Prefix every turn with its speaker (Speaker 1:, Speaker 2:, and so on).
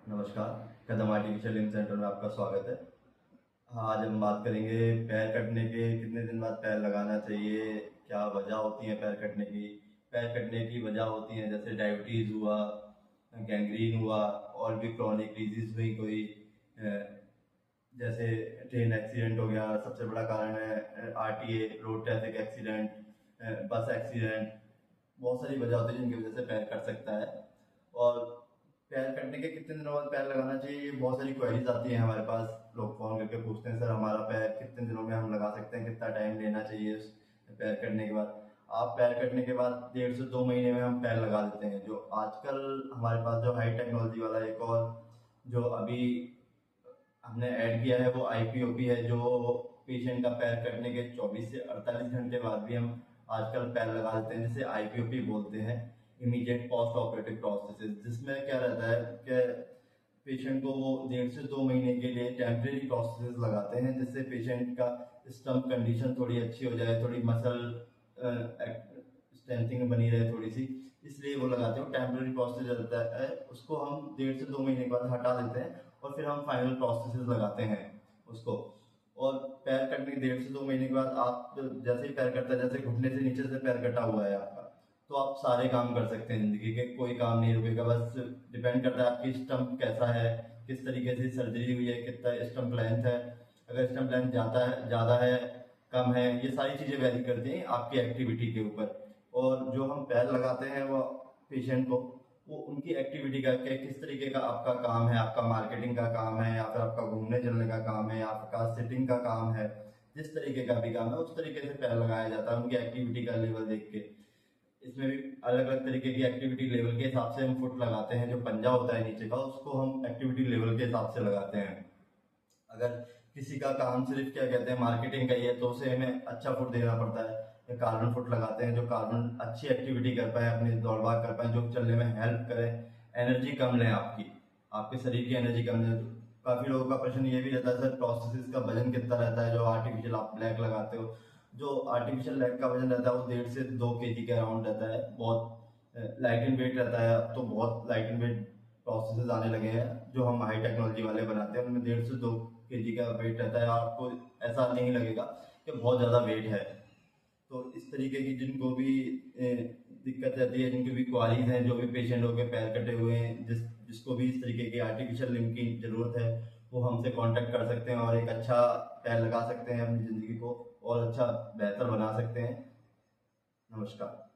Speaker 1: नमस्कार। कदम artificial limb centre में आपका स्वागत है। हाँ, आज हम बात करेंगे पैर कटने के कितने दिन बाद पैर लगाना चाहिए, क्या वजह होती है पैर कटने की। पैर कटने की वजह होती हैं जैसे डायबिटीज़ हुआ, गैंग्रीन हुआ, और भी क्रॉनिक डिजीज़ हुई कोई, जैसे ट्रेन एक्सीडेंट हो गया। सबसे बड़ा कारण है आरटीए, रोड ट्रैफिक एक्सीडेंट, बस एक्सीडेंट। बहुत सारी वजह होती है जिनकी वजह से पैर कट सकता है। और पैर कटने के कितने दिनों बाद पैर लगाना चाहिए, ये बहुत सारी क्वेरीज आती हैं हमारे पास। लोग फ़ोन करके पूछते हैं, सर हमारा पैर कितने दिनों में हम लगा सकते हैं, कितना टाइम लेना चाहिए उस पैर कटने के बाद। आप पैर कटने के बाद 1.5 से 2 महीने में हम पैर लगा देते हैं। जो आजकल हमारे पास जो हाई टेक्नोलॉजी वाला एक और जो अभी हमने ऐड किया है वो आईपीओपी है, जो पेशेंट का पैर कटने के 24 से 48 घंटे बाद भी हम आजकल पैर लगा देते हैं, जिसे आईपीओपी बोलते हैं, इमीडिएट पोस्ट ऑपरेटिव प्रोस्थेसिस। जिसमें क्या रहता है कि पेशेंट को वो 1.5 से 2 महीने के लिए टेम्परेरी प्रोस्थेसिस लगाते हैं, जिससे पेशेंट का स्टम्प कंडीशन थोड़ी अच्छी हो जाए, थोड़ी मसल स्ट्रेंथिंग बनी रहे थोड़ी सी, इसलिए वो लगाते हैं। टेम्परेरी प्रोस्थेसिस रहता है, उसको हम 1.5 से 2 महीने के बाद हटा देते हैं और फिर हम फाइनल प्रोस्थेसिस लगाते हैं उसको। और पैर कटने के 1.5 से 2 महीने के बाद आप जैसे ही पैर कटता है, जैसे घुटने से नीचे से पैर कटा हुआ है आपका, तो आप सारे काम कर सकते हैं जिंदगी के, कोई काम नहीं रुकेगा। बस डिपेंड करता है आपकी स्टम्प कैसा है, किस तरीके से सर्जरी हुई है, कितना स्टम्प लेंथ है। अगर स्टम्प लेंथ ज़्यादा है, कम है, ये सारी चीज़ें वैरी करती हैं आपकी एक्टिविटी के ऊपर। और जो हम पैर लगाते हैं वो पेशेंट को, वो उनकी एक्टिविटी का किस तरीके का आपका काम है, आपका मार्केटिंग का काम है या फिर आपका घूमने चलने का काम है या आपका सिटिंग का काम है, जिस तरीके का भी काम है उस तरीके से पैर लगाया जाता है उनकी एक्टिविटी का लेवल देख के। इसमें भी अलग अलग तरीके की एक्टिविटी लेवल के हिसाब से हम फुट लगाते हैं। जो पंजा होता है नीचे का, उसको हम एक्टिविटी लेवल के हिसाब से लगाते हैं। अगर किसी का काम सिर्फ क्या कहते हैं मार्केटिंग का ही है, तो उसे हमें अच्छा फुट देना पड़ता है। या कार्बन फुट लगाते हैं, जो कार्बन अच्छी एक्टिविटी कर पाए, अपनी दौड़ भाग कर पाए, जो चलने में हेल्प करे, एनर्जी कम लें आपकी, आपके शरीर की एनर्जी कम लें। काफ़ी लोगों का प्रश्न ये भी रहता है, सर प्रोस्थेसिस का वजन कितना रहता है जो आर्टिफिशियल आप लेग लगाते हो। जो आर्टिफिशियल लेग का वजन रहता है वो 1.5 से 2 kg के अराउंड रहता है। बहुत लाइट इन वेट रहता है। अब तो बहुत लाइट इन वेट प्रोसेसेस आने लगे हैं जो हम हाई टेक्नोलॉजी वाले बनाते हैं, उनमें 1.5 से 2 kg का वेट रहता है। आपको ऐसा नहीं लगेगा कि बहुत ज़्यादा वेट है। तो इस तरीके की जिनको भी दिक्कत रहती है, जिनकी भी क्वारीज हैं, जो भी पेशेंट हो गए पैर कटे हुए हैं, जिसको भी इस तरीके की आर्टिफिशियल लिम्ब की ज़रूरत है, वो हमसे कांटेक्ट कर सकते हैं और एक अच्छा पैर लगा सकते हैं, अपनी ज़िंदगी को और अच्छा बेहतर बना सकते हैं। नमस्कार।